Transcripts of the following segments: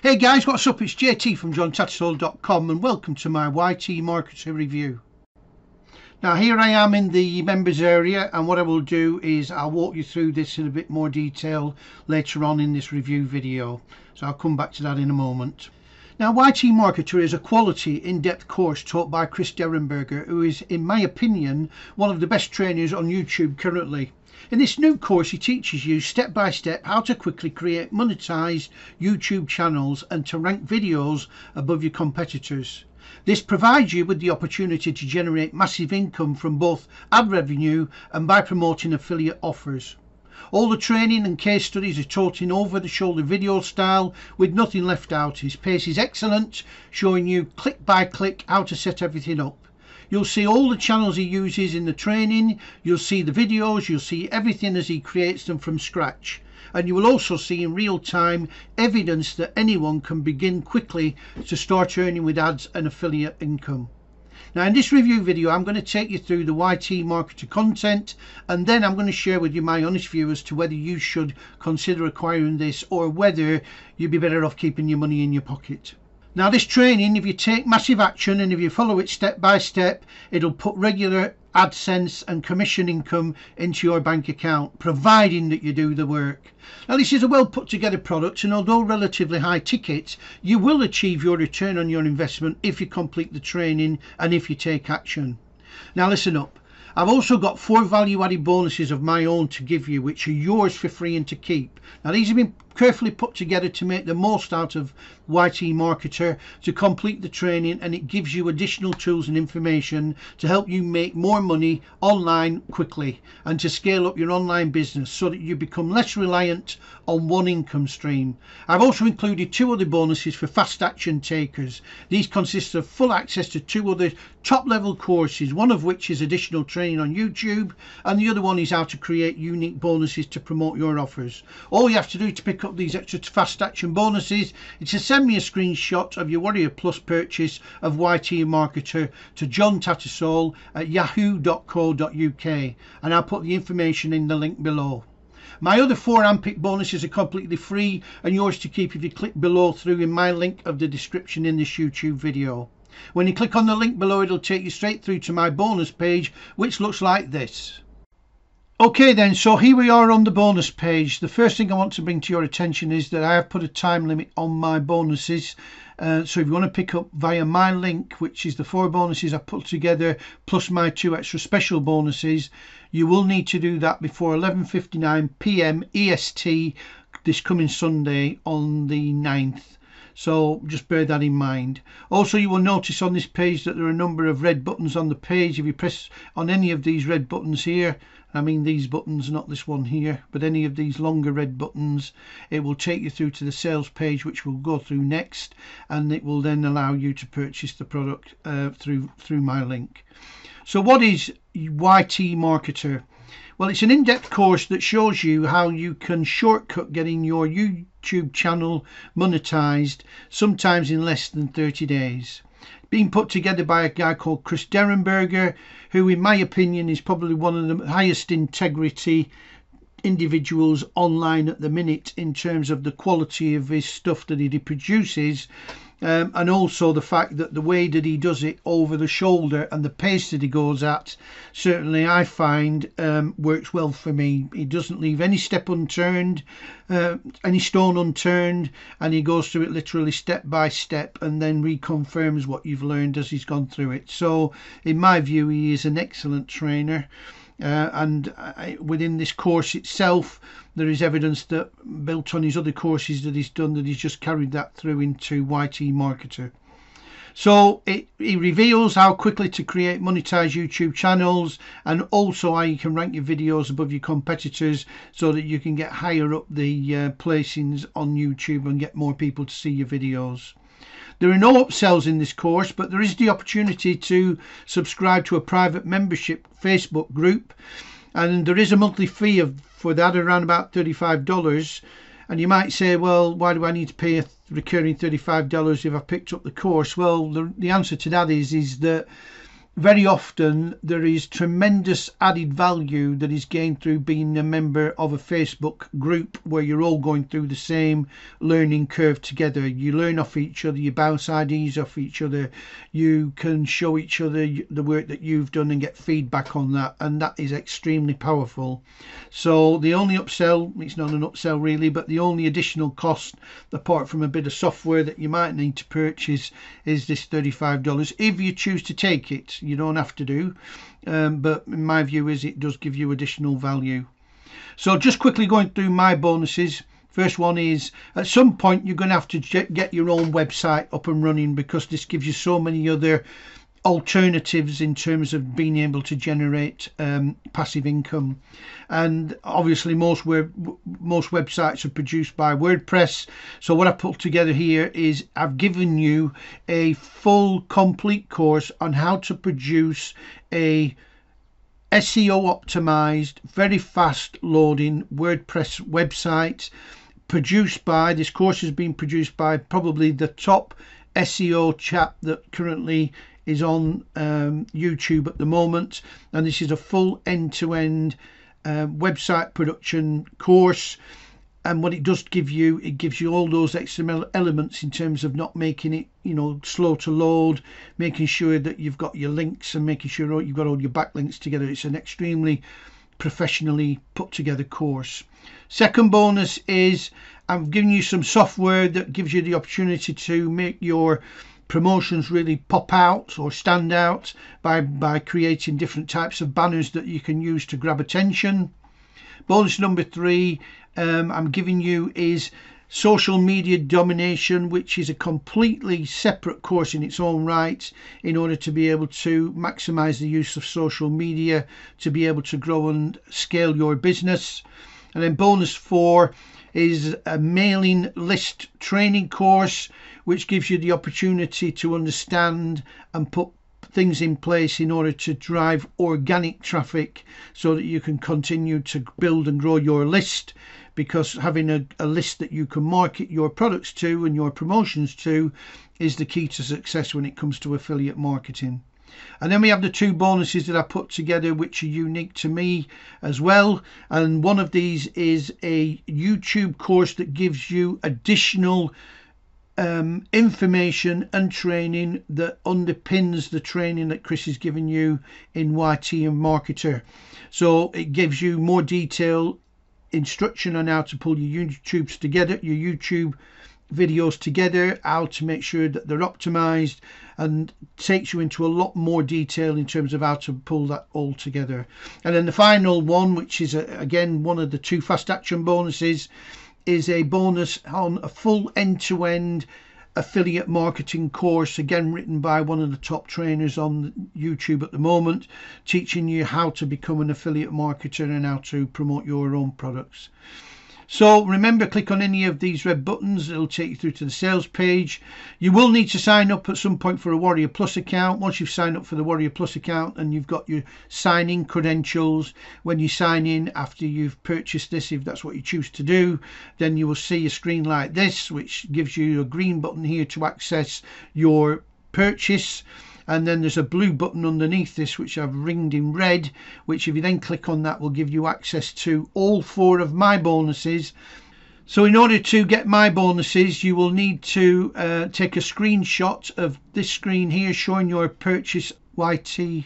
Hey guys, what's up? It's JT from john.tattersall.com and welcome to my YT Marketer review. Now here I am in the members area, and what I will do is I'll walk you through this in a bit more detail later on in this review video. So I'll come back to that in a moment. Now YT Marketer is a quality in-depth course taught by Chris Derenberger, who is, in my opinion, one of the best trainers on YouTube currently. In this new course he teaches you step by step how to quickly create monetized YouTube channels and to rank videos above your competitors. This provides you with the opportunity to generate massive income from both ad revenue and by promoting affiliate offers. All the training and case studies are taught in over the shoulder video style with nothing left out. His pace is excellent, showing you click by click how to set everything up. You'll see all the channels he uses in the training, you'll see the videos, you'll see everything as he creates them from scratch. And you will also see in real time evidence that anyone can begin quickly to start earning with ads and affiliate income. Now in this review video I'm going to take you through the YT Marketer content, and then I'm going to share with you my honest view as to whether you should consider acquiring this or whether you'd be better off keeping your money in your pocket. Now this training, if you take massive action and if you follow it step by step, it'll put regular AdSense and commission income into your bank account, providing that you do the work. Now this is a well put together product, and although relatively high ticket, you will achieve your return on your investment if you complete the training and if you take action. Now listen up. I've also got 4 value-added bonuses of my own to give you, which are yours for free and to keep. Now these have been carefully put together to make the most out of YT Marketer, to complete the training, and it gives you additional tools and information to help you make more money online quickly and to scale up your online business so that you become less reliant on one income stream. I've also included 2 other bonuses for fast action takers. These consist of full access to 2 other top level courses, one of which is additional training on YouTube and the other one is how to create unique bonuses to promote your offers. All you have to do to pick up these extra fast action bonuses is to send me a screenshot of your Warrior Plus purchase of YT Marketer to john.tattersall@yahoo.co.uk, and I'll put the information in the link below. My other 4 handpicked bonuses are completely free and yours to keep if you click below through in my link of the description in this YouTube video. When you click on the link below, it'll take you straight through to my bonus page, which looks like this. Okay then, so here we are on the bonus page. The first thing I want to bring to your attention is that I have put a time limit on my bonuses. So if you want to pick up via my link, which is the 4 bonuses I put together plus my 2 extra special bonuses, you will need to do that before 11:59 PM EST this coming Sunday on the 9th. So just bear that in mind. Also, you will notice on this page that there are a number of red buttons on the page. If you press on any of these red buttons here, I mean these buttons, not this one here, but any of these longer red buttons, it will take you through to the sales page, which we'll go through next, and it will then allow you to purchase the product through my link. So what is YT Marketer? Well, it's an in-depth course that shows you how you can shortcut getting your YouTube channel monetized, sometimes in less than 30 days. Being put together by a guy called Chris Derenberger, who in my opinion is probably one of the highest integrity individuals online at the minute in terms of the quality of his stuff that he produces. And also the fact that the way that he does it over the shoulder and the pace that he goes at, certainly I find works well for me. He doesn't leave any step unturned, any stone unturned, and he goes through it literally step by step and then reconfirms what you've learned as he's gone through it. So in my view, he is an excellent trainer. And within this course itself there is evidence that built on his other courses that he's done, that he's just carried that through into YT Marketer. So he reveals how quickly to create monetized YouTube channels, and also how you can rank your videos above your competitors so that you can get higher up the placings on YouTube and get more people to see your videos. There are no upsells in this course, but there is the opportunity to subscribe to a private membership Facebook group, and there is a monthly fee for that around about $35. And you might say, well, why do I need to pay a recurring $35 if I've picked up the course? Well, the answer to that is that very often there is tremendous added value that is gained through being a member of a Facebook group where you're all going through the same learning curve together. You learn off each other, you bounce ideas off each other, you can show each other the work that you've done and get feedback on that, and that is extremely powerful. So the only upsell, it's not an upsell really, but the only additional cost apart from a bit of software that you might need to purchase is this $35 if you choose to take it. You don't have to do, but in my view is it does give you additional value. So just quickly going through my bonuses. First one is at some point you're going to have to get your own website up and running, because this gives you so many other alternatives in terms of being able to generate passive income. And obviously most websites are produced by WordPress. So what I put together here is I've given you a full complete course on how to produce a SEO optimized, very fast loading WordPress website. This course has been produced by probably the top SEO chap that currently is on YouTube at the moment, and this is a full end-to-end website production course. And what it does give you, it gives you all those extra elements in terms of not making it, you know, slow to load, making sure that you've got your links and making sure you've got all your backlinks together. It's an extremely professionally put together course. Second bonus is I'm giving you some software that gives you the opportunity to make your promotions really pop out or stand out by creating different types of banners that you can use to grab attention. Bonus number 3 I'm giving you is social media domination, which is a completely separate course in its own right, in order to be able to maximize the use of social media to be able to grow and scale your business. And then bonus 4 is a mailing list training course, which gives you the opportunity to understand and put things in place in order to drive organic traffic so that you can continue to build and grow your list, because having a list that you can market your products to and your promotions to is the key to success when it comes to affiliate marketing. And then we have the 2 bonuses that I put together, which are unique to me as well. And one of these is a YouTube course that gives you additional information and training that underpins the training that Chris has given you in YT and Marketer. So it gives you more detailed instruction on how to pull your YouTube videos together, how to make sure that they're optimized, and takes you into a lot more detail in terms of how to pull that all together. And then the final one, which is again one of the 2 fast action bonuses, is a bonus on a full end-to-end affiliate marketing course, again written by one of the top trainers on YouTube at the moment, teaching you how to become an affiliate marketer and how to promote your own products. So remember, click on any of these red buttons, it'll take you through to the sales page. You will need to sign up at some point for a Warrior Plus account. Once you've signed up for the Warrior Plus account and you've got your sign-in credentials, when you sign in after you've purchased this, if that's what you choose to do, then you will see a screen like this, which gives you a green button here to access your purchase. And then there's a blue button underneath this, which I've ringed in red, which if you then click on that will give you access to all 4 of my bonuses. So in order to get my bonuses, you will need to take a screenshot of this screen here showing your purchase YT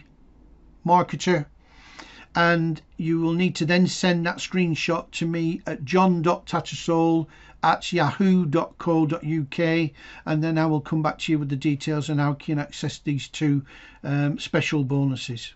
Marketer, and you will need to then send that screenshot to me at john.tattersall@yahoo.co.uk, and then I will come back to you with the details on how you can access these 2 special bonuses.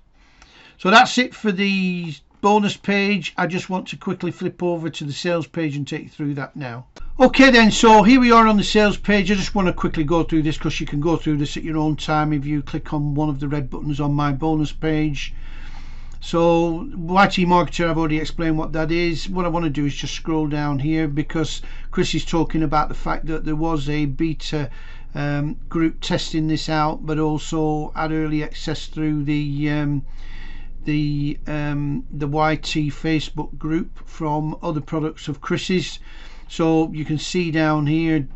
So that's it for the bonus page. I just want to quickly flip over to the sales page and take you through that now. Okay then, so here we are on the sales page. I just want to quickly go through this because you can go through this at your own time if you click on one of the red buttons on my bonus page. So YT Marketer, I've already explained what that is. What I want to do is just scroll down here, because Chris is talking about the fact that there was a beta group testing this out, but also had early access through the YT Facebook group from other products of Chris's. So you can see down here,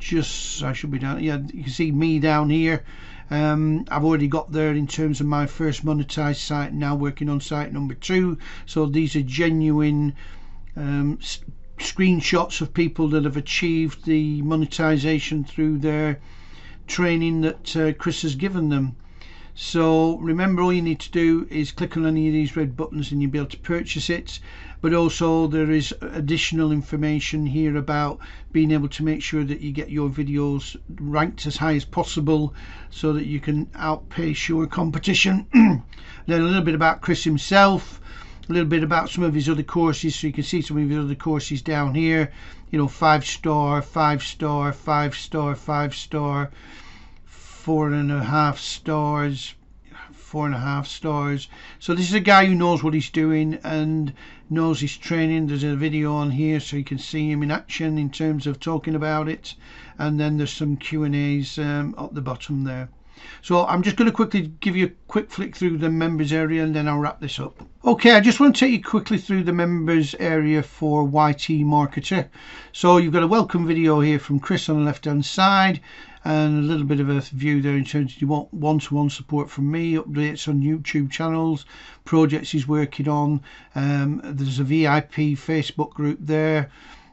I should be down, yeah, you can see me down here. I've already got there in terms of my first monetized site, now working on site number 2. So these are genuine screenshots of people that have achieved the monetization through their training that Chris has given them. So remember, all you need to do is click on any of these red buttons and you'll be able to purchase it. But also there is additional information here about being able to make sure that you get your videos ranked as high as possible so that you can outpace your competition. Then a little bit about Chris himself, a little bit about some of his other courses, so you can see some of his other courses down here, you know, 5-star, 5-star, 5-star, 5-star, 4.5 stars, 4.5 stars. So this is a guy who knows what he's doing and knows his training. There's a video on here so you can see him in action in terms of talking about it, and then there's some Q&As at the bottom there. So I'm just going to quickly give you a quick flick through the members area and then I'll wrap this up. Okay, I just want to take you quickly through the members area for YT Marketer. So you've got a welcome video here from Chris on the left hand side, and a little bit of a view there in terms of you want one-to-one support from me, updates on YouTube channels, projects he's working on. There's a VIP Facebook group there,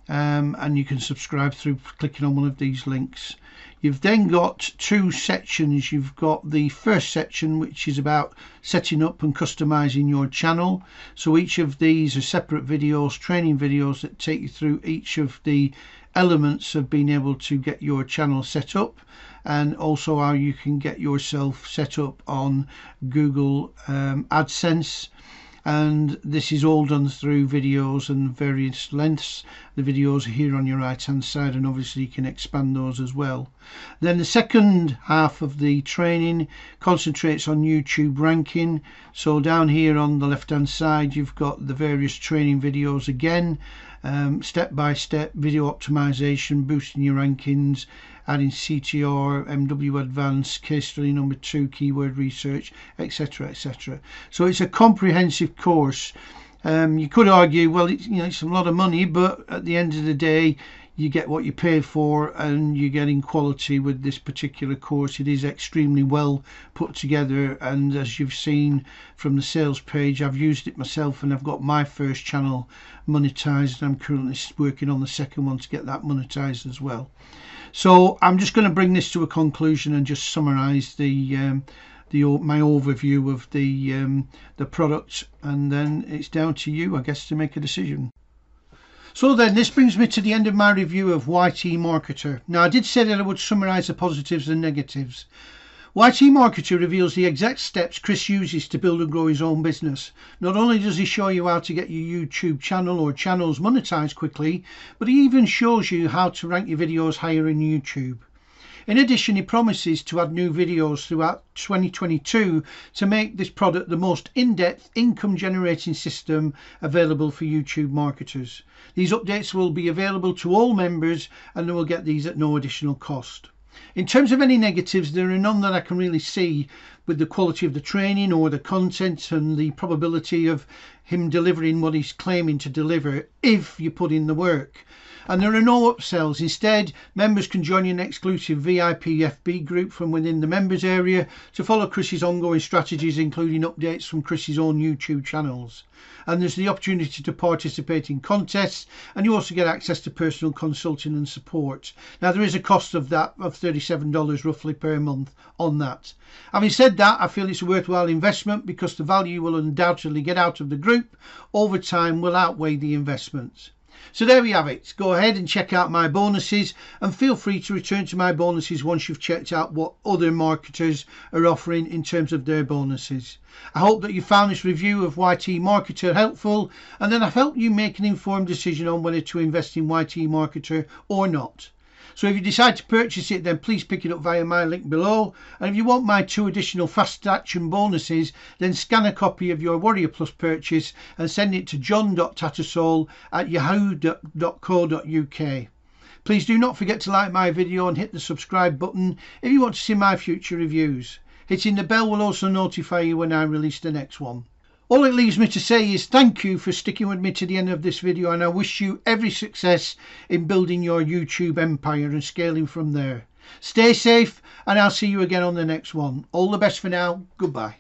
and you can subscribe through clicking on one of these links. You've then got 2 sections. You've got the first section, which is about setting up and customizing your channel. So each of these are separate videos, training videos that take you through each of the elements of being able to get your channel set up, and also how you can get yourself set up on Google AdSense. And this is all done through videos and various lengths. The videos are here on your right hand side, and obviously you can expand those as well. Then the second half of the training concentrates on YouTube ranking. So down here on the left hand side you've got the various training videos again, step-by-step video optimization, boosting your rankings, adding CTR, MW Advanced, case study number 2, keyword research, etc, etc. So it's a comprehensive course. You could argue, well, it's a lot of money, but at the end of the day you get what you pay for, and you're getting quality with this particular course. It is extremely well put together, and as you've seen from the sales page, I've used it myself and I've got my first channel monetized. I'm currently working on the second one to get that monetized as well. So I'm just going to bring this to a conclusion and just summarize my overview of the product, and then it's down to you, I guess, to make a decision. So then this brings me to the end of my review of YT Marketer. Now, I did say that I would summarize the positives and negatives. YT Marketer reveals the exact steps Chris uses to build and grow his own business. Not only does he show you how to get your YouTube channel or channels monetized quickly, but he even shows you how to rank your videos higher in YouTube. In addition, he promises to add new videos throughout 2022 to make this product the most in-depth income generating system available for YouTube marketers. These updates will be available to all members, and they will get these at no additional cost. In terms of any negatives, there are none that I can really see with the quality of the training or the content and the probability of him delivering what he's claiming to deliver if you put in the work. And there are no upsells. Instead, members can join an exclusive VIP FB group from within the members area to follow Chris's ongoing strategies, including updates from Chris's own YouTube channels. And there's the opportunity to participate in contests, and you also get access to personal consulting and support. Now, there is a cost of that of $37 roughly per month on that. Having said that, I feel it's a worthwhile investment because the value you will undoubtedly get out of the group over time will outweigh the investment. So there we have it. Go ahead and check out my bonuses, and feel free to return to my bonuses once you've checked out what other marketers are offering in terms of their bonuses. I hope that you found this review of YT Marketer helpful, and then I've helped you make an informed decision on whether to invest in YT Marketer or not. So if you decide to purchase it, then please pick it up via my link below. And if you want my 2 additional fast action bonuses, then scan a copy of your Warrior Plus purchase and send it to john.tattersall@yahoo.co.uk. Please do not forget to like my video and hit the subscribe button if you want to see my future reviews. Hitting the bell will also notify you when I release the next one. All it leaves me to say is thank you for sticking with me to the end of this video, and I wish you every success in building your YouTube empire and scaling from there. Stay safe, and I'll see you again on the next one. All the best for now. Goodbye.